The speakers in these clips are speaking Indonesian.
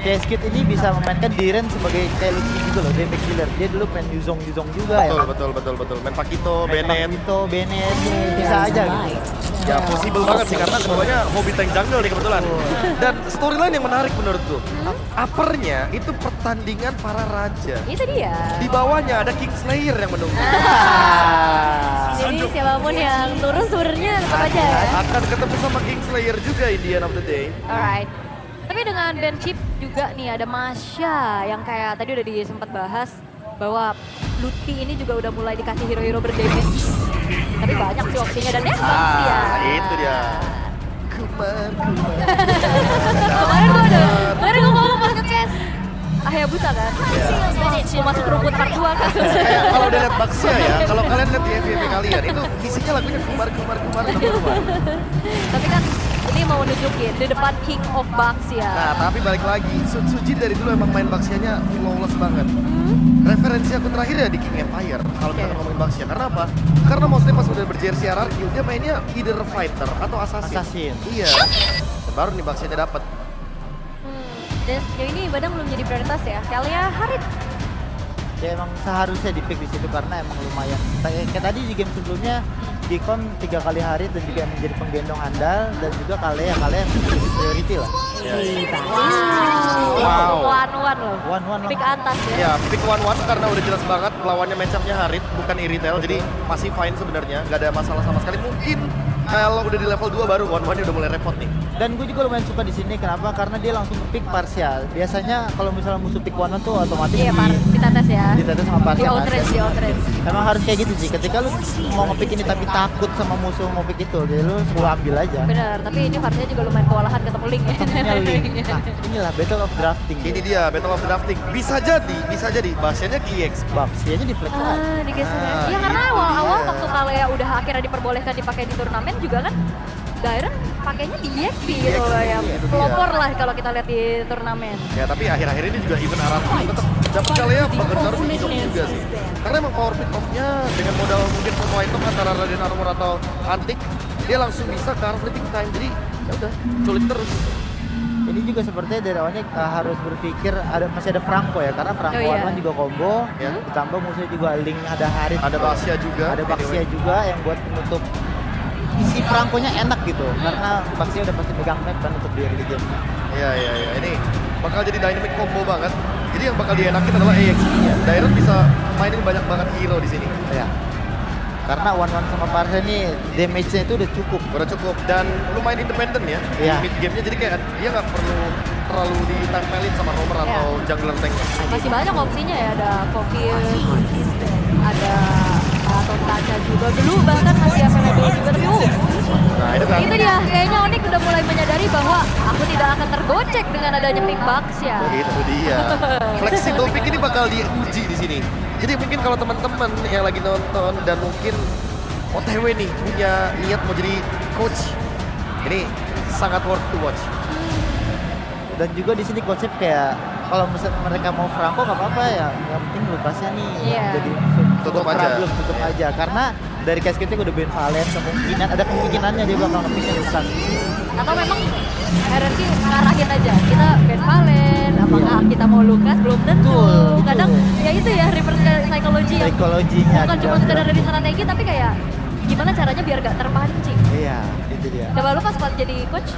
CS Kid ini bisa memainkan Diren sebagai kayak Lucky gitu loh, damage dealer. Dia dulu main Yuzong juga ya. Betul. Main Pakito, Bennett. Bisa aja gitu. Ya possible banget sih karena keduanya hobi tank jungle nih kebetulan. Dan storyline yang menarik menurutku. Uppernya itu pertandingan para raja. Itu dia. Di bawahnya ada Kingslayer yang menunggu. Jadi siapapun yang turun sebenarnya tetap aja ya. Akan ketemu sama Kingslayer juga in the end of the day. Alright. Tapi dengan band chip juga nih ada Masha yang kayak tadi udah sempat bahas bahwa Luti ini juga udah mulai dikasih hero-hero berdamage. Tapi banyak sih opsinya dan nembak sih ya. Itu dia. Kemarin gue ngomong pas nge-CS Hayabusa kan? Mau masuk rumput part 2 kan? Kayak kalau udah lihat Baxia ya, kalau kalian lihat di FYP kalian itu isinya lagunya kumar. Tapi kan ini mau nunjukin di depan King of Baxia. Nah tapi balik lagi, Sujin dari dulu emang main Baxianya flawless banget. Referensi aku terakhir ya di King Empire kalau kita ngomongin Baxia. Karena apa? Karena mostly pas udah berjersey RRQ dia mainnya either fighter atau assassin. Iya. Baru nih Baxianya dapet. Dan sejauh ini Badang belum jadi prioritas ya. Kalia Harit. Ya emang seharusnya di pick di situ karena emang lumayan. Kayak tadi di game sebelumnya Dikon 3 kali hari dan juga menjadi penggendong andal dan juga Kalea menjadi priority lah. Wow. One loh. One Pick atas ya. Ya, pick 1-1 karena udah jelas banget lawannya match-up-nya Harit bukan Iritel, jadi masih fine sebenarnya, nggak ada masalah sama sekali. Mungkin kalau udah di level 2 baru 1-1-nya udah mulai repot nih. Dan gue juga lumayan suka di sini kenapa? Karena dia langsung pick parsial. Biasanya kalau misalnya musuh pick 1 tuh otomatis ditates ya. ditates sama parsial. Di outrage. Emang harus kayak gitu sih. Ketika lu mau nge-pick ini tapi takut sama musuh mau pick itu, jadi lu ambil aja. Bener, tapi ini parsinya juga lumayan kewalahan ketemu Link ya. Nah, inilah Battle of Drafting. Ini dia Battle of Drafting. Bisa jadi bahasanya EX. Babsianya di flex Digeser. Ya karena awal-awal waktu Kalea udah akhirnya diperbolehkan dipakai di turnamen juga kan Dairen pakainya di EXP gitu loh ya. Pelopor lah kalau kita lihat di turnamen. Ya tapi akhir-akhir ini juga event Arab tetap dapat Kalea benar hidup juga sih. Karena emang power pick off-nya dengan modal mungkin satu item antara Radiant Armor atau Antik, dia langsung bisa ke arah flipping time. Jadi ya udah culik terus. Ini juga sepertinya dari awalnya harus berpikir masih ada Franco ya karena Franco kan juga combo ya. Ditambah musuhnya juga Link ada Harit, ada Baxia juga. Ada Baxia juga yang buat menutup isi Franco-nya enak gitu karena Baxia udah pasti pegang map kan untuk di early game. Iya. Ini bakal jadi dynamic combo banget. Jadi yang bakal dienakin adalah EXP-nya. Dairen bisa mainin banyak banget hero di sini. Ya. Karena one-one sama Parsa nih damage-nya itu udah cukup dan lumayan independen ya Iya. mid game-nya, jadi kayak dia nggak perlu terlalu ditempelin sama roamer atau jungler tank. Masih banyak opsinya ya, ada Focus, ada Tontaca juga, dulu bahkan masih available juga tapi Nah itu kan. itu dia, kayaknya Onyx udah mulai menyadari bahwa aku tidak akan tergocek dengan adanya pick box ya. Itu dia. Flexible pick ini bakal diuji di sini. Jadi mungkin kalau teman-teman yang lagi nonton dan mungkin OTW nih punya niat mau jadi coach, ini sangat worth to watch. Dan juga di sini konsep kayak kalau misalnya mereka mau Franco nggak apa-apa ya, yang penting Lukasnya nih jadi Tutup aja. Karena dari case kita udah Ben Valen ada kemungkinannya dia bakal ngepikin Lukas. Atau memang RRQ ngarahin aja, kita Ben Valen, apakah kita mau Lukas belum tentu. Kadang ya itu ya reverse psychologinya bukan cuma sekedar dari strategi tapi kayak gimana caranya biar gak terpancing. Iya, itu dia. Coba lu pas jadi coach,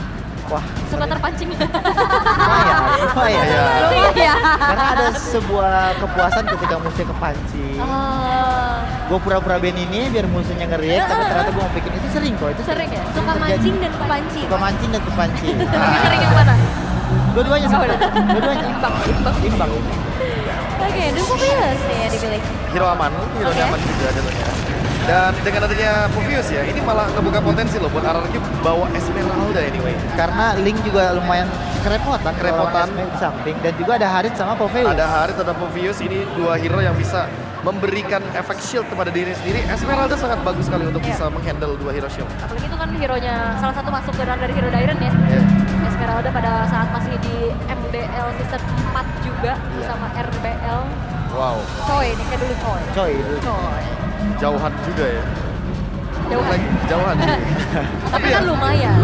wah, suka terpancing. Lumayan. Iya. Karena ada sebuah kepuasan ketika musuhnya kepancing. Gue pura-pura band ini biar musuhnya ngeriak, tapi ternyata gue mau bikin itu sering kok. Itu sering ya? Suka mancing dan kepancing. Suka mancing dan kepancing. Lebih sering yang mana? Dua-duanya sebenarnya. Dua-duanya. Imbang. Oke, dan Pupius nih ya dipilih. Hero aman juga jatuhnya. Dan dengan adanya Pupius ya, ini malah ngebuka potensi loh buat RRQ bawa Esmeralda anyway. Karena Link juga lumayan kerepotan di samping dan juga ada Harit sama Pupius. Ada Harit, ada Pupius, ini dua hero yang bisa memberikan efek shield kepada diri sendiri. Esmeralda sangat bagus sekali untuk bisa menghandle dua hero shield. Apalagi itu kan hero-nya salah satu masuk ke dari hero Dairen ya. Esmeralda pada saat masih di MBL season 4 juga bersama RBL. Wow. Coy, ini kayak dulu Coy. Jauhan juga ya. Jauhan. Tapi kan lumayan.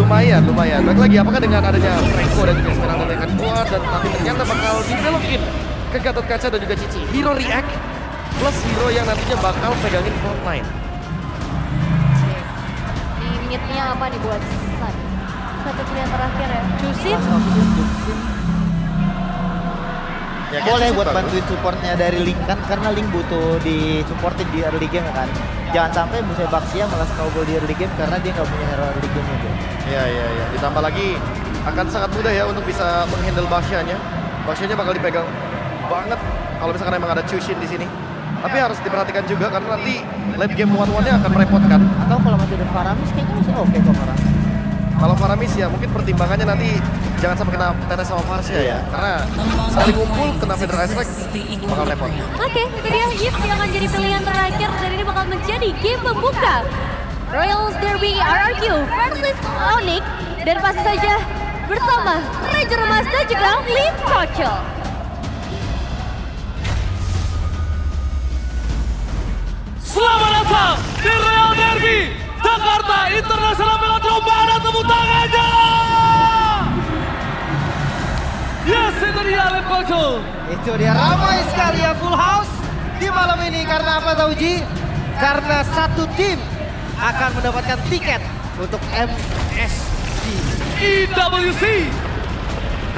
Baik lagi, apakah dengan adanya Franco dan juga Esmeralda yang akan kuat dan nanti ternyata bakal bakal dibelokin ke Gatot Kaca dan juga Cici. Hero react plus hero yang nantinya bakal pegangin frontline. Di mid-nya apa nih buat Sun? Satu pilihan terakhir ya. Chusin? Ya, Boleh Cici buat bagus. bantuin supportnya dari Link kan, karena Link butuh di supportin di early game kan. Jangan sampai Musai Baxia malah snowball di early game karena dia nggak punya hero early game juga. Iya. Ditambah lagi akan sangat mudah ya untuk bisa menghandle Baxianya. Baxianya bakal dipegang banget kalau misalkan emang ada Chushin di sini. Tapi harus diperhatikan juga karena nanti late game 1-1-nya akan merepotkan. Atau kalau masih ada Faramis kayaknya masih oke kok Faramis. Kalau Faramis ya mungkin pertimbangannya nanti jangan sampai kena tetes sama Marcia ya. Karena sekali ngumpul kena Federal Strike bakal repot. Oke, itu dia Yip yang akan jadi pilihan terakhir dan ini bakal menjadi game pembuka Royals Derby RRQ versus Onyx dan pasti saja bersama Ranger Mas dan juga Lee Kocho. Selamat datang di Royal Derby Jakarta International Velodrome. Ada tepuk tangannya. Yes, itu dia Lee Kocho. Itu dia ramai sekali ya full house di malam ini karena apa tahu Ji? Karena satu tim akan mendapatkan tiket untuk MSC. IWC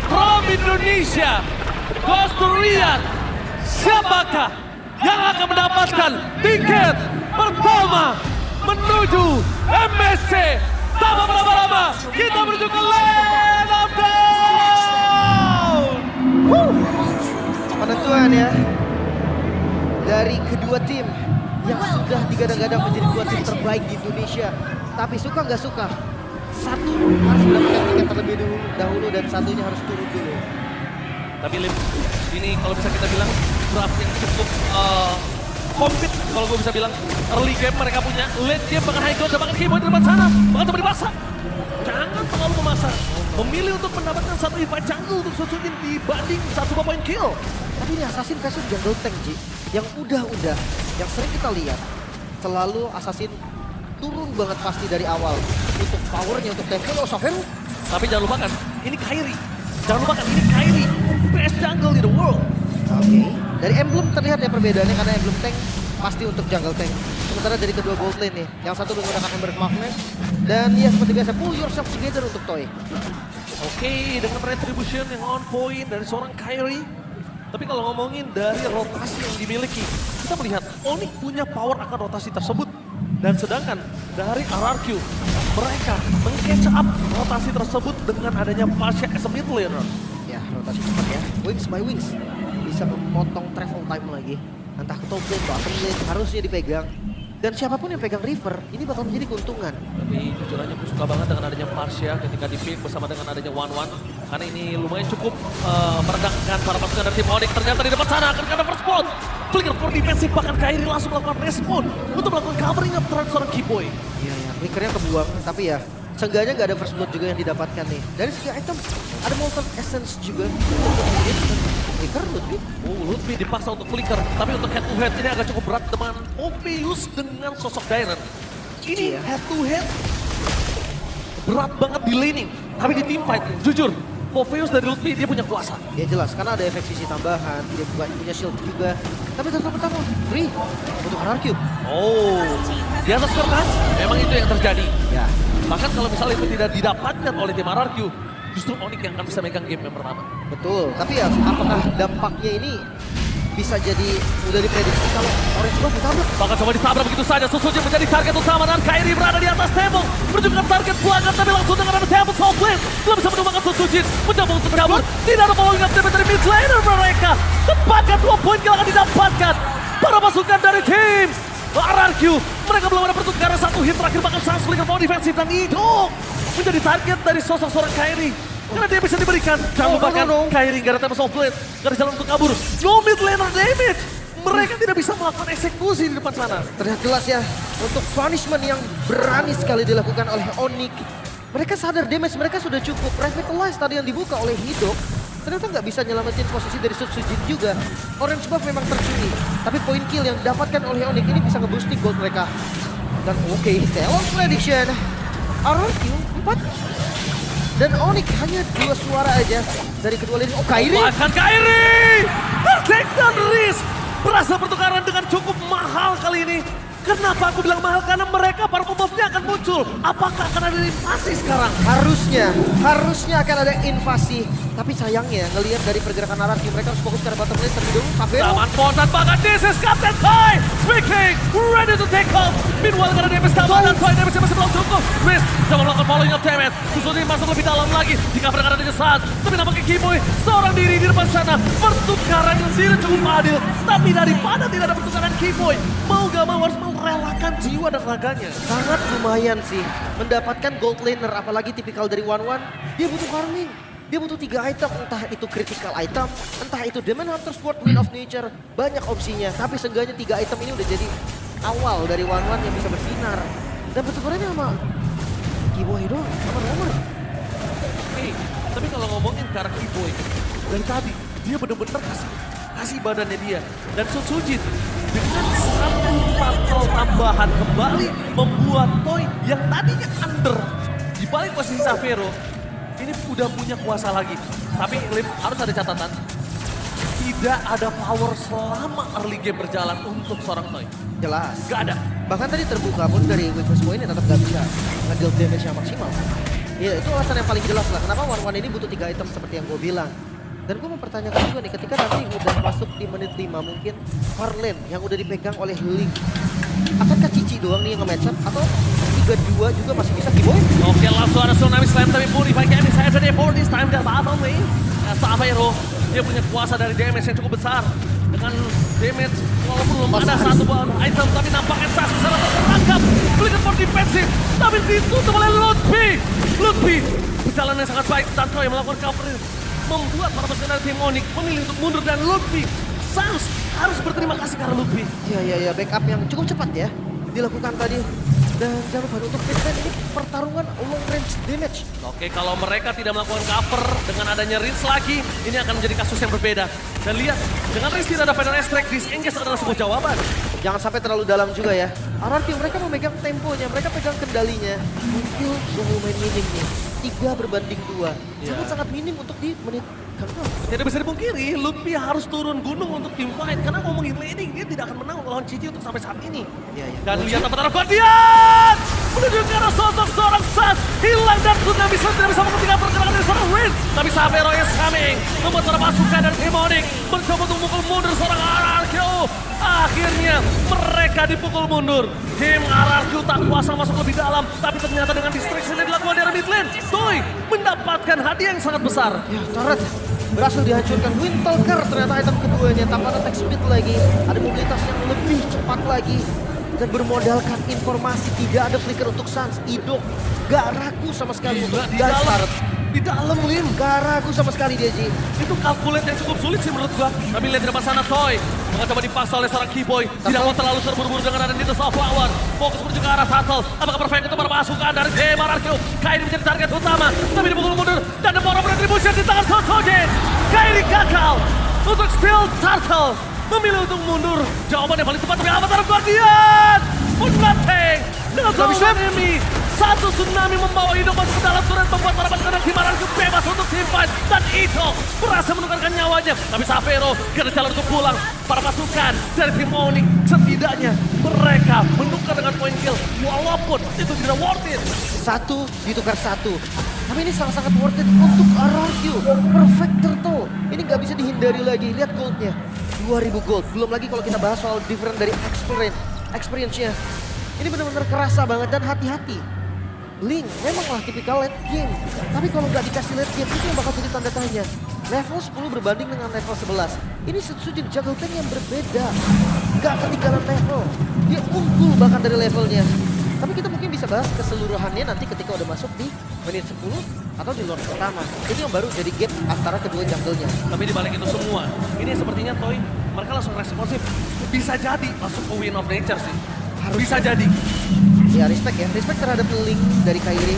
from Indonesia goes to Riyadh. Siapakah yang akan mendapatkan tiket pertama menuju MSC? Tanpa berlama-lama kita menuju ke Land of Down. Penentuan ya dari kedua tim yang sudah digadang-gadang menjadi dua tim terbaik di Indonesia. Tapi suka nggak suka, satu harus mendapatkan tiket terlebih dahulu dan satunya harus turun dulu. Tapi Lim, ini kalau bisa kita bilang draft yang cukup komplit. Kalau gue bisa bilang early game mereka punya, late game bahkan high ground dan bahkan keyboard di depan sana bahkan coba dipaksa. Jangan terlalu memaksa. Memilih untuk mendapatkan satu invite jungle untuk Sojin dibanding satu point kill. Tapi ini Assassin versus Jungle Tank Ji, yang udah yang sering kita lihat selalu Assassin turun banget pasti dari awal untuk powernya untuk tank. Oh, Saveru. Tapi jangan lupakan, ini Kairi. Jangan lupakan, ini Kairi. Best jungle in the world. Oke. Dari emblem terlihat ya perbedaannya karena emblem tank pasti untuk jungle tank. Sementara dari kedua gold lane nih, yang satu menggunakan Ember Magnet dan ya seperti biasa pull yourself together untuk Toy. Oke, dengan retribution yang on point dari seorang Kairi. Tapi kalau ngomongin dari rotasi yang dimiliki, kita melihat Onyx punya power akan rotasi tersebut. Dan sedangkan dari RRQ, mereka meng-catch up rotasi tersebut dengan adanya Pasha as a mid laner. Ya, rotasi cepat ya. Wings by wings. Bisa memotong travel time lagi. Entah ke top lane, bottom lane, harusnya dipegang. Dan siapapun yang pegang River, ini bakal menjadi keuntungan. Tapi jujur aja gue suka banget dengan adanya Pasha ketika di-pick bersama dengan adanya One. Karena ini lumayan cukup meredahkan para pasukan dari tim Onyx. Ternyata di depan sana akan ada first spot. Flicker for defensif, bahkan Kairi langsung melakukan respon untuk melakukan covering up terhadap seorang Keyboy. Iya, flickernya kebuang, tapi ya seenggaknya nggak ada first blood juga yang didapatkan nih. Dari segi item, ada Molten Essence juga. Flicker, Ludwig. Oh, Ludwig dipaksa untuk flicker, tapi untuk head to head ini agak cukup berat teman Ophius dengan sosok Dairen. Ini Iya. head to head berat banget di laning, tapi di team fight jujur Ophius dari Ludwig dia punya kuasa. Ya jelas, karena ada efek sisi tambahan, dia punya shield juga. Tapi tetap pertama, free untuk RRQ. Oh, di atas kertas memang itu yang terjadi. Ya, Bahkan kalau misalnya itu tidak didapatkan oleh tim RRQ, justru Onyx yang akan bisa megang game yang pertama. betul. Tapi ya, apakah dampaknya ini bisa jadi udah diprediksi kalau Orange Buff ditabrak? Bakal coba ditabrak begitu saja, Susujin menjadi target utama dan Kairi berada di atas table. Menuju ke target pelanggan tapi langsung dengan ada table soft lane. Belum bisa menumbangkan Susujin, mencoba untuk kabur. Tidak ada following up dari mid laner mereka. Tepatkan 2 poin kill akan didapatkan para pasukan dari tim RRQ. Mereka belum ada pertukaran satu hit terakhir, bahkan sang flicker mau defensif dan itu menjadi target dari sosok seorang Kairi. Karena dia bisa diberikan, jangan lupakan Kairi nggak ada table soft lane, nggak ada jalan untuk kabur. No mid laner damage. Mereka tidak bisa melakukan eksekusi di depan sana. Terlihat jelas ya, untuk punishment yang berani sekali dilakukan oleh Onyx. Mereka sadar damage mereka sudah cukup. Revitalize tadi yang dibuka oleh Hidok, ternyata nggak bisa nyelamatin posisi dari Sutsujin juga. Orange Buff memang tercuri, tapi point kill yang didapatkan oleh Onyx ini bisa nge-boosting gold mereka. Dan oke, Talon Prediction. RRQ 4. Dan Onyx hanya 2 suara aja dari kedua lini. Oh, Kairi! Bahkan Kairi! Takes dan Riz berhasil pertukaran dengan cukup mahal kali ini. Kenapa aku bilang mahal? Karena mereka para pembuffnya akan muncul. Apakah akan ada invasi sekarang? Harusnya akan ada invasi. Tapi sayangnya ngelihat dari pergerakan Araki, mereka harus fokus ke bottom lane terlebih dulu. Savero. Taman spontan bahkan this is Captain Toy speaking, ready to take off. Meanwhile karena damage taman dan Toy damage masih belum cukup. Riz coba melakukan following up damage. Susuji masuk lebih dalam lagi. Jika berada di saat, tapi nampaknya Kimoy seorang diri di depan sana. Pertukaran yang cukup adil. Tapi daripada tidak ada pertukaran Kimoy, mau gak mau harus merelakan jiwa dan raganya. Sangat lumayan sih mendapatkan gold laner, apalagi tipikal dari One. Dia butuh farming. Dia butuh 3 item, entah itu critical item, entah itu Demon Hunter Sword, Wind of Nature. Banyak opsinya, tapi seenggaknya 3 item ini udah jadi awal dari One yang bisa bersinar. Dan pertukarannya sama Kimoy doang, sama Romer. Tapi kalau ngomongin ke arah Kimoy, dari tadi dia bener-bener kasih badannya dia. Dan Sutsujin dengan 1 patrol tambahan kembali membuat Toy yang tadinya under di balik posisi Savero ini udah punya kuasa lagi. Tapi Lim, harus ada catatan. Tidak ada power selama early game berjalan untuk seorang Toy. Jelas. Gak ada. Bahkan tadi terbuka pun dari weakness point tetap gak bisa nge-deal damage yang maksimal. Ya itu alasan yang paling jelas lah kenapa One ini butuh 3 item seperti yang gue bilang. Dan gue mempertanyakan juga nih, ketika nanti udah masuk di menit 5 mungkin Farlane yang udah dipegang oleh Link, akankah Cici doang nih yang nge-match up atau 3-2 juga masih bisa Kimoy? Oke, langsung ada Tsunami Slam tapi Purify Gaming saya jadi for this time dan battle nih. Savero dia punya kuasa dari damage yang cukup besar. Dengan damage walaupun belum ada satu item tapi nampaknya Sas bisa terperangkap. Belikan for defensive tapi ditutup oleh Lutfi. Perjalanan yang sangat baik dan Troy melakukan cover membuat para pemain dari tim Onyx memilih untuk mundur dan Lutfi Sans harus berterima kasih karena Lutfi. Iya, backup yang cukup cepat ya dilakukan tadi. Dan jangan lupa untuk Pitman ini pertarungan long range damage. Oke, kalau mereka tidak melakukan cover dengan adanya Riz lagi, ini akan menjadi kasus yang berbeda. Dan lihat, dengan Riz tidak ada final extract, disengage adalah sebuah jawaban. Jangan sampai terlalu dalam juga ya. RRQ mereka memegang temponya, mereka pegang kendalinya. Mungkin tunggu main minim nih. 3 berbanding 2. Sangat-sangat minim untuk di menit kedua. Tidak bisa dipungkiri, Lutfi harus turun gunung untuk tim fight. Karena ngomongin laning, dia tidak akan menang melawan Cici untuk sampai saat ini. Dan lihat apa taruh Guardian! Menuju ke arah sosok seorang Sas. Hilang dan sudah tidak bisa menghentikan pergerakan dari seorang Riz. Tapi Savero is coming. Membuat para pasukan dari tim Onyx mencoba untuk memukul mundur seorang RRQ. Akhirnya mereka dipukul mundur. Tim RRQ tak kuasa masuk lebih dalam. Tapi ternyata dengan distraction yang dilakukan dari mid lane, Toy mendapatkan hadiah yang sangat besar. Ya, turret berhasil dihancurkan. Windtalker ternyata item keduanya. Tambah attack speed lagi. Ada mobilitas yang lebih cepat lagi. Dan bermodalkan informasi, tidak ada flicker untuk Sans. Idok gak ragu sama sekali untuk gas turret. Di dalam Lim. Gak ragu sama sekali dia, Ji. Itu kalkulat yang cukup sulit sih menurut gua. Tapi lihat di depan sana Toy mencoba dipaksa oleh seorang Keyboy. Tidak mau terlalu terburu-buru dengan ada Nito Flower. Fokus menuju ke arah Turtle. Apakah perfect untuk para pasukan dari Game RRQ? Kairi menjadi target utama. Tapi dipukul mundur. Dan The Power of Retribution di tangan Sosoge. Kairi gagal untuk steal Turtle. Memilih untuk mundur. Jawaban yang paling tepat dari Avatar Guardian. Nothing. Dengan seorang enemy. Satu tsunami membawa hidup masuk ke dalam turret membuat para pasukan tim RRQ bebas untuk tim fight. Dan Ito berhasil menukarkan nyawanya. Tapi Savero gak ada jalan untuk pulang. Para pasukan dari tim Onyx setidaknya mereka menukar dengan point kill. Walaupun itu tidak worth it. 1 ditukar 1. Tapi ini sangat-sangat worth it untuk RRQ. Perfect Turtle. Ini gak bisa dihindari lagi. Lihat goldnya. 2000 gold. Belum lagi kalau kita bahas soal different dari experience-nya. Ini benar-benar kerasa banget dan hati-hati. Link memanglah tipikal late game. Tapi kalau nggak dikasih late game itu yang bakal jadi tanda tanya. Level 10 berbanding dengan level 11. Ini Sutsujin jungle tank yang berbeda. Nggak ketinggalan level. Dia unggul bahkan dari levelnya. Tapi kita mungkin bisa bahas keseluruhannya nanti ketika udah masuk di menit 10 atau di lord pertama. Ini yang baru jadi gap antara kedua jungle-nya. Tapi dibalik itu semua, ini sepertinya Toy mereka langsung responsif. Bisa jadi masuk ke Wind of Nature sih. Bisa jadi. Ya respect ya, respect terhadap Link dari Kairi.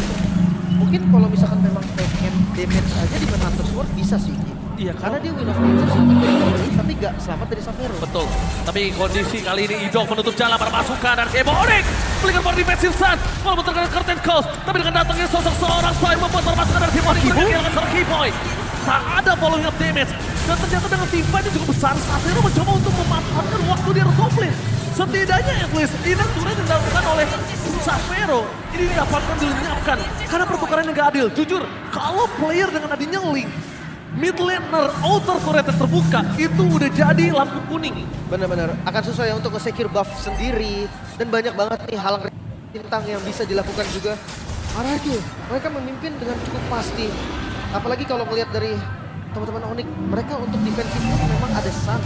Mungkin kalau misalkan memang take damage aja di Hunter Sword bisa sih. Iya, Karena dia win of interest untuk dari tapi gak selamat dari Savero. Betul. Tapi kondisi kali ini Idok menutup jalan para pasukan dan Kebo Onyx berikan for defensive stand. Walaupun terkena curtain calls, tapi dengan datangnya sosok seorang Spy membuat para pasukan dari tim Onyx mereka kehilangan seorang Keyboy. Tak ada following up damage. Dan ternyata dengan tim fight yang cukup besar, Savero mencoba untuk memanfaatkan waktu di Earth Conflict. Setidaknya at least inner turret yang dilakukan oleh Savero ini didapatkan dilenyapkan karena pertukaran yang gak adil. Jujur, kalau player dengan adanya Link, mid laner outer turret yang terbuka itu udah jadi lampu kuning. Benar-benar akan susah ya untuk nge-secure buff sendiri. Dan banyak banget nih halang rintang yang bisa dilakukan juga. RRQ, mereka memimpin dengan cukup pasti. Apalagi kalau melihat dari teman-teman Onyx, mereka untuk defensifnya memang ada sans.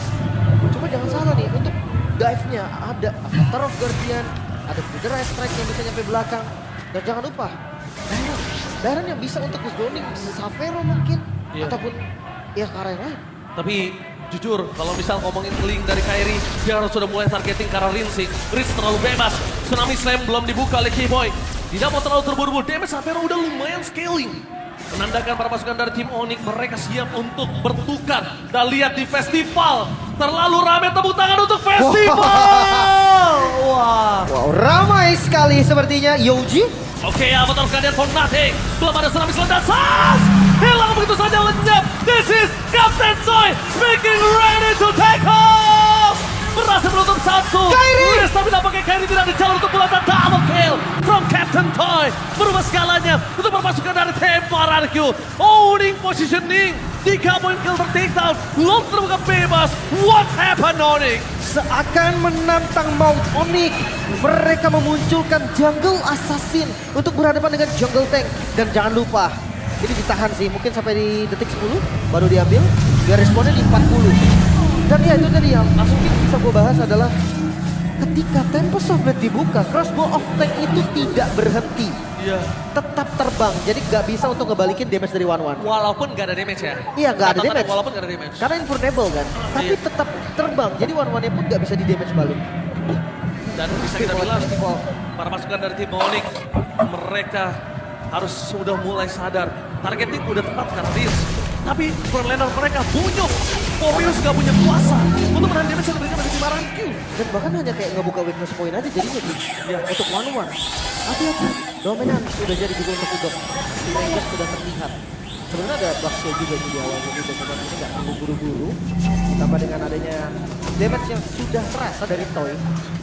Cuma jangan salah nih, untuk dive-nya ada Avatar of Guardian, ada Figure Strike yang bisa nyampe belakang. Dan jangan lupa, Dairon yang bisa untuk zoning Savero mungkin. Iya. Ataupun ya ke arah yang lain. Tapi jujur, kalau misal ngomongin link dari Kairi, dia harus sudah mulai targeting ke arah Rinsik. Rins terlalu bebas, Tsunami Slam belum dibuka oleh Keyboy. Tidak mau terlalu terburu-buru, damage Savero udah lumayan scaling. Menandakan para pasukan dari tim Onyx, mereka siap untuk bertukar. Dan lihat di festival, terlalu ramai, tepuk tangan untuk festival! Wah. Wow, ramai sekali sepertinya Yoji. Oke, Avatar Guardian for nothing. Belum ada Tsunami Slam dan Sans! Hilang begitu saja lenyap. This is Captain Toy making ready to take off! Berhasil menutup satu. Kairi! Tapi nampaknya Kairi tidak ada jalan untuk pulang dan double kill from Captain Toy. Berubah skalanya untuk berpasukan dari tim RRQ. Owning positioning. 3 poin kill ter-takedown. Belum terbuka bebas. What happened, Onyx? Seakan menantang maut Onyx. Mereka memunculkan jungle assassin untuk berhadapan dengan jungle tank. Dan jangan lupa, ini ditahan sih, mungkin sampai di detik 10 baru diambil. Dia responnya di 40. Dan ya itu tadi yang mungkin bisa gue bahas adalah ketika Tempest of Blade dibuka, Crossbow of Tank itu tidak berhenti. Iya. Tetap terbang, jadi gak bisa untuk ngebalikin damage dari One-One. Walaupun gak ada damage ya? Iya, gak ada damage. Walaupun gak ada damage. Karena invulnerable kan, tapi Iya. tetap terbang, jadi One-One-nya pun gak bisa di damage balik. Dan bisa kita bilang, para pasukan dari tim Onyx, mereka harus sudah mulai sadar. Targeting udah tepat karena Riz. Tapi front laner mereka bunyuk. Pomius gak punya kuasa untuk menahan damage yang diberikan dari tim RRQ. Dan bahkan hanya kayak ngebuka weakness point aja jadinya tuh. Ya, untuk One-One. Hati-hati, dominance sudah jadi juga untuk Udok. Ranger sudah terlihat. Sebenarnya ada Baxio juga di awalnya gitu, cuman ini gak perlu buru-buru. Ditambah dengan adanya damage yang sudah terasa dari Toy.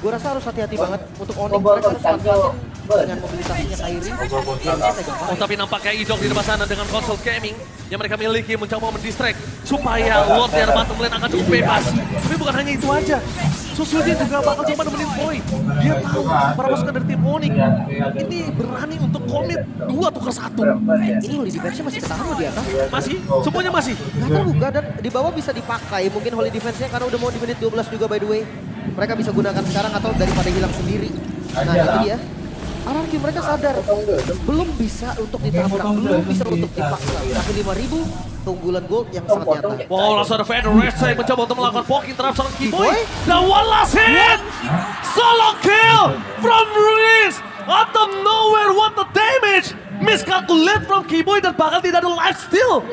Gue rasa harus hati-hati banget untuk Onyx. Mereka harus manfaatin dengan mobilitasnya Kairi. Dia bisa pegang Oh, tapi nampaknya Idok di depan sana dengan konsol gaming yang mereka miliki mencoba mendistract supaya Lord dari bottom lane akan cukup bebas. Tapi bukan hanya itu aja. Susudin juga bakal coba nemenin Boy. Dia tahu para pasukan dari tim Onyx ini berani untuk komit 2 tukar 1. Ini Holy Defense-nya masih ketahan loh di atas. Masih? Semuanya masih? Gak terbuka dan di bawah bisa dipakai mungkin Holy Defense-nya karena udah mau di menit 12 juga by the way. Mereka bisa gunakan sekarang atau daripada hilang sendiri. Nah itu dia. RRQ mereka sadar belum bisa untuk ditabrak, belum bisa untuk dipaksa. Tapi 5.000 keunggulan gold yang sangat nyata. Wow, langsung ada Vader Rest mencoba untuk melakukan poking terhadap seorang Keyboy. Dan one last hit! Solo kill from Ruiz! Out of nowhere, what the damage! Miscalculate from Keyboy dan bahkan tidak ada lifesteal.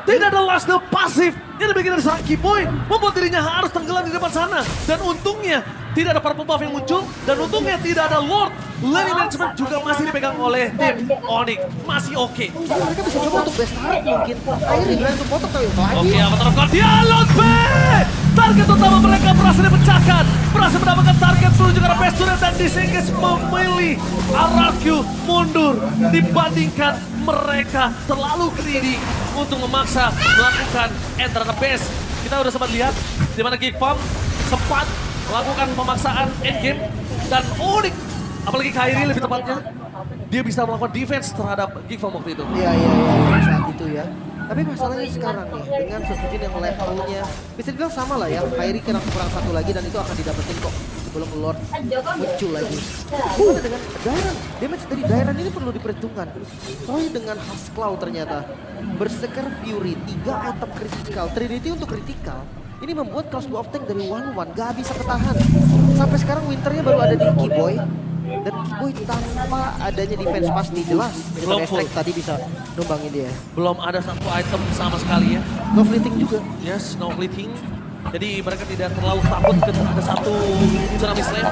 Tidak ada lifesteal pasif. Yang dibikin dari seorang Keyboy membuat dirinya harus tenggelam di depan sana. Dan untungnya tidak ada purple buff yang muncul. Dan untungnya tidak ada Lord. Lane management juga masih dipegang oleh tim Onyx. Masih oke. Mereka bisa coba untuk best start mungkin. Akhirnya berani untuk potong tapi lagi. Oke, Avatar of Guardian, Lord B! Target utama mereka berhasil dipecahkan. Berhasil mendapatkan target menuju ke arah best turret dan disengage memilih RRQ mundur. Dibandingkan mereka terlalu greedy untuk memaksa melakukan enter the base. Kita udah sempat lihat di mana Geek Farm sempat melakukan pemaksaan endgame dan Onyx, apalagi Kairi lebih tepatnya, dia bisa melakukan defense terhadap Geek Farm waktu itu. Iya, saat itu ya. Tapi masalahnya sekarang nih, dengan Sujin yang levelnya, bisa dibilang sama lah ya, Kairi kurang satu lagi dan itu akan didapetin kok sebelum Lord muncul lagi. Gimana dengan Dairon? Damage dari Dairon ini perlu diperhitungkan. Toy dengan Husklaw ternyata. Berserker Fury, 3 item kritikal, Trinity untuk kritikal. Ini membuat Crossbow of Tank dari One-One gak bisa ketahan. Sampai sekarang Winternya baru ada di Keyboy. Dan Keyboy tanpa adanya defense pasti jelas. Belum full. Tadi bisa numbangin dia. Belum ada satu item sama sekali ya. No fleeting juga. Yes, no fleeting. Jadi mereka tidak terlalu takut ketika ada satu tsunami slave.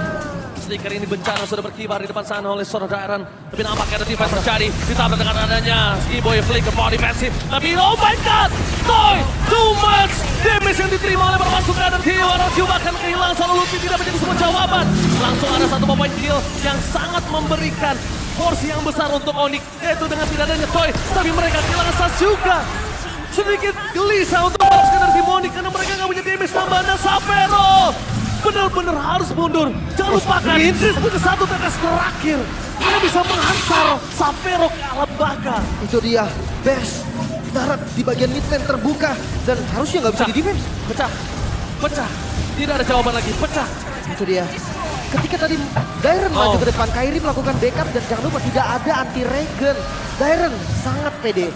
Stiker ini bencana sudah berkibar di depan sana oleh seorang Dairon. Tapi nampaknya ada defense terjadi. Ditambah dengan adanya Skiboy flick ke power defensive. Tapi oh my god! Toy! Too much! Damage yang diterima oleh permasukan dan Tio. RRQ bahkan kehilangan solo Luffy tidak menjadi sebuah jawaban. Langsung ada satu point kill yang sangat memberikan porsi yang besar untuk Onyx. Yaitu dengan tidak adanya Toy. Tapi mereka kehilangan Sasuga. Sedikit gelisah untuk membalaskan dari tim Onyx karena mereka nggak punya damage tambahan. Dan Sapero benar-benar harus mundur. Jangan lupakan, Idris punya satu tetes terakhir. Dia bisa menghantar Sapero ke alam baka. Itu dia, best. Darat di bagian mid lane terbuka dan harusnya nggak bisa di defense. Pecah, pecah. Tidak ada jawaban lagi, pecah. Itu dia. Ketika tadi Dairon maju ke depan, Kairi melakukan backup dan jangan lupa tidak ada anti-regen. Dairon sangat pede.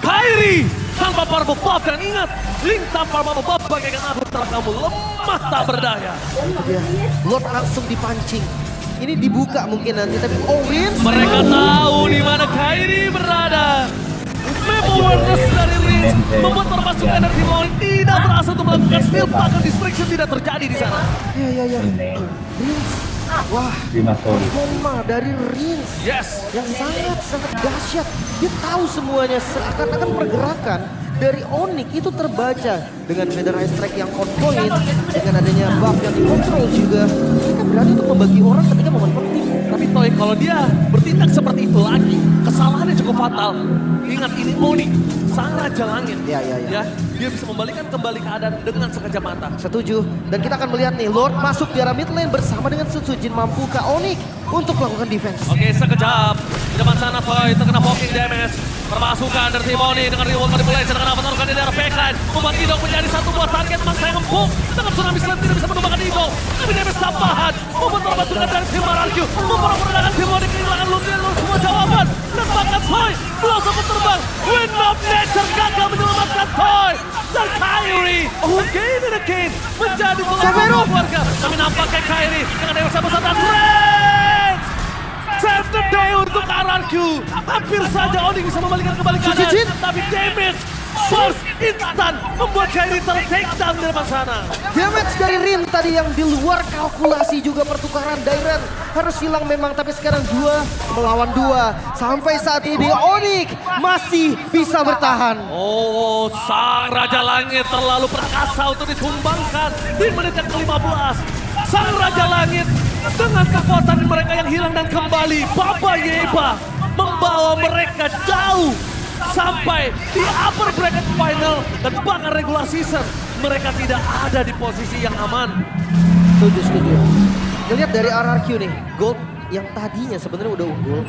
Kairi tanpa purple buff dan ingat, Link tanpa purple buff bagaikan aku telah kamu lemah tak berdaya. Itu dia. Lord langsung dipancing. Ini dibuka mungkin nanti, tapi Owens. Mereka tahu di mana Kairi berada. Map awareness dari Rins membuat permasukan dari tim lawan tidak berhasil untuk melakukan steal, bahkan distraction tidak terjadi di sana. Iya. Rins. Wah, koma dari Rins. Yes. Yang sangat dahsyat. Dia tahu semuanya, seakan-akan pergerakan dari Onyx itu terbaca dengan Feather Ice Strike yang on point, dengan adanya buff yang dikontrol juga. Mereka berani untuk membagi orang ketika momen penting. Tapi Toy, kalau dia bertindak seperti itu lagi, kesalahannya cukup fatal. Ingat, ini Onyx, sang raja langit. Iya. Ya, dia bisa membalikan kembali keadaan dengan sekejap mata. Setuju. Dan kita akan melihat nih, Lord masuk di arah mid lane bersama dengan Sutsujin. Mampukah Onyx untuk melakukan defense? Oke, sekejap. Di depan sana Toy terkena poking damage. Permasukan dari tim Onyx dengan reward manipulation dengan apa taruhkan di daerah backline. Membuat Idok menjadi satu buah target memang saya empuk. Dengan tsunami slam tidak bisa menumbangkan Idok. Tapi damage tambahan. Membuat permasukan dari tim RRQ. Mempergunakan tim Onyx kehilangan Luffy dan semua jawaban. Dan bahkan Toy belum sempat terbang. Wind of Nature gagal menyelamatkan Toy. Dan Kairi again and again menjadi Sapero warga. Tapi nampaknya Kairi dengan dewasa besar dan Red. Save the day untuk RRQ. Hampir saja Onyx bisa membalikan kembali keadaan. Tapi damage first instant membuat Kairi ter-take down di depan sana. Damage dari Rin tadi yang di luar kalkulasi juga pertukaran. Dairon harus hilang memang, tapi sekarang 2 melawan 2. Sampai saat ini Onyx masih bisa bertahan. Oh, sang Raja Langit terlalu perkasa untuk ditumbangkan di menit yang ke-15. Sang Raja Langit dengan kekuatan mereka yang hilang dan kembali, Baba Yeba membawa mereka jauh sampai di upper bracket final dan bahkan regular season. Mereka tidak ada di posisi yang aman. Setuju. Ngelihat dari RRQ nih, Gold yang tadinya sebenarnya udah unggul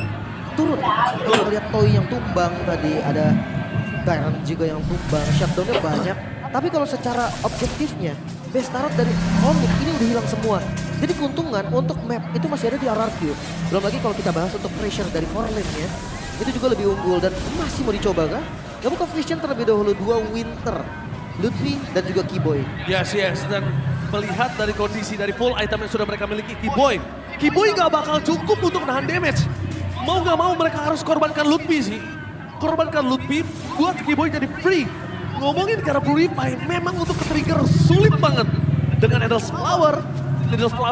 turun. Kalau lihat Toy yang tumbang tadi, ada Dairon juga yang tumbang, shutdownnya banyak. Tapi kalau secara objektifnya, best tarot dari Onyx ini udah hilang semua. Jadi keuntungan untuk map itu masih ada di RRQ. Belum lagi kalau kita bahas untuk pressure dari core lane-nya, itu juga lebih unggul dan masih mau dicoba kah? Gak buka Vision terlebih dahulu, 2 Winter, Ludwig dan juga Kiboy. Yes, dan melihat dari kondisi dari full item yang sudah mereka miliki, Kiboy gak bakal cukup untuk nahan damage. Mau gak mau mereka harus korbankan Ludwig sih. Korbankan Ludwig buat Kiboy jadi free. Ngomongin cara Purify, memang untuk ke-trigger sulit banget. Dengan Endless Flower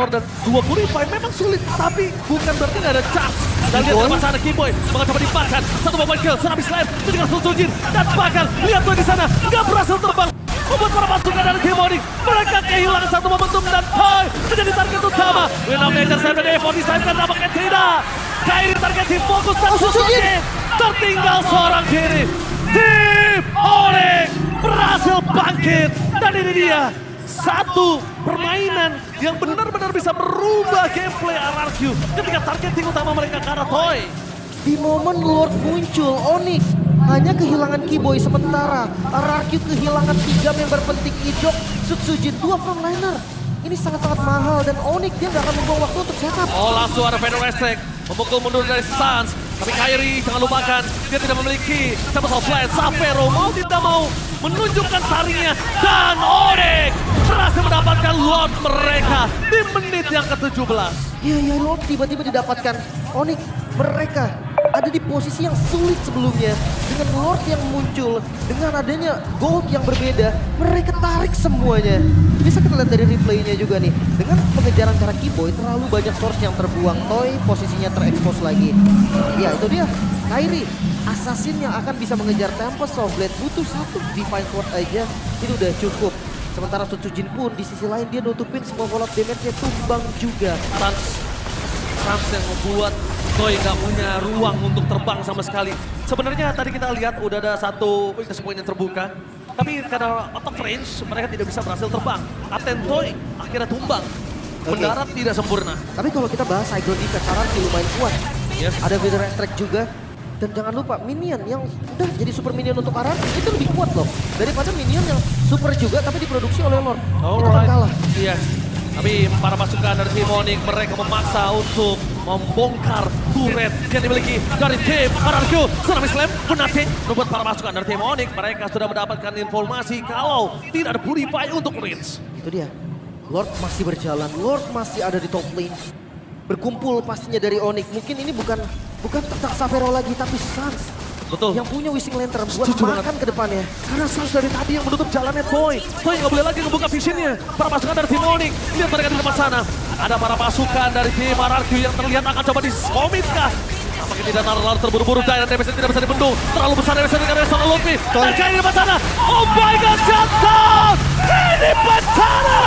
dan 2 Purify memang sulit. Tapi bukan berarti gak ada chance. Dan lihat di sana Kiboy mencoba dipakan. Satu point kill, Tsunami Slam, itu juga Sutsujin. Dan bahkan lihat tuh di sana, gak berhasil terbang. Membuat para pasukan dari tim Onyx. Mereka kehilangan satu momentum dan Toy menjadi target utama. Wind of Nature sampai dari 45 kan nampaknya tidak. Kairi target tim fokus dan Sutsujin. Tertinggal seorang diri. Tim Onyx berhasil bangkit. Dan ini dia satu permainan yang benar-benar bisa merubah gameplay RRQ ketika targeting utama mereka ke arah Toy. Di momen Lord muncul, Onyx hanya kehilangan Kiboy sementara. RRQ kehilangan 3 member penting, Idok, Sutsujin, 2 frontliner. Ini sangat-sangat mahal dan Onyx dia nggak akan membuang waktu untuk setup. Oh, langsung ada Feather Ice Strike memukul mundur dari Sans. Tapi Kairi jangan lupakan, dia tidak memiliki Tempest of Light. Sapero mau tidak mau menunjukkan taringnya. Dan Onyx berhasil mendapatkan Lord mereka di menit yang ke-17. Iya, Lord tiba-tiba didapatkan. Onyx mereka ada di posisi yang sulit sebelumnya. Dengan Lord yang muncul, dengan adanya gold yang berbeda, mereka tarik semuanya. Bisa kita lihat dari replaynya juga nih. Dengan pengejaran cara Keyboy, terlalu banyak source yang terbuang. Toy posisinya terekspos lagi. Ya itu dia, Kairi. Assassin yang akan bisa mengejar Tempest of Blade butuh satu Divine Sword aja, itu udah cukup. Sementara Sutsujin pun di sisi lain dia nutupin semua fallout damage-nya tumbang juga. Sans yang membuat Toy nggak punya ruang untuk terbang sama sekali. Sebenarnya tadi kita lihat udah ada satu weakness point yang terbuka. Tapi karena out of range, mereka tidak bisa berhasil terbang. Kapten Toy akhirnya tumbang. Mendarat tidak sempurna. Tapi kalau kita bahas Cyclone Defense, Ararki lumayan kuat. Yes. Ada Wither Extract juga. Dan jangan lupa minion yang udah jadi super minion untuk Ararki itu lebih kuat loh. Daripada minion yang super juga tapi diproduksi oleh Lord. Itu kan kalah. Yes. Tapi para pasukan dari tim Onyx mereka memaksa untuk membongkar turret yang dimiliki dari tim Ararki. Tsunami Slam Fnatic membuat para pasukan dari tim Onyx mereka sudah mendapatkan informasi kalau tidak ada Purify untuk Rinse. Itu dia. Lord masih berjalan, Lord masih ada di top lane. Berkumpul pastinya dari Onyx. Mungkin ini bukan tentang Savero lagi, tapi Sans. Betul. Yang punya Wishing Lantern buat Setuju makan ke depannya. Karena Sans dari tadi yang menutup jalannya Toy. Toy nggak boleh lagi ngebuka visionnya. Para pasukan dari tim Onyx. Lihat mereka di depan sana. Ada para pasukan dari tim Ararki yang terlihat akan coba diskomit kah? Apakah tidak terlalu terburu-buru dan damage tidak bisa dibendung. Terlalu besar damage dari Reson Luffy. Dan kayak di depan sana. Oh my god, jatuh! Di depan sana!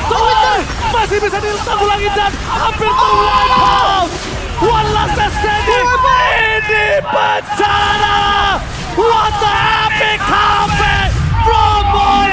Toy masih bisa ditanggulangi dan hampir ter-wipe out. One last escape. Ini bencana. What the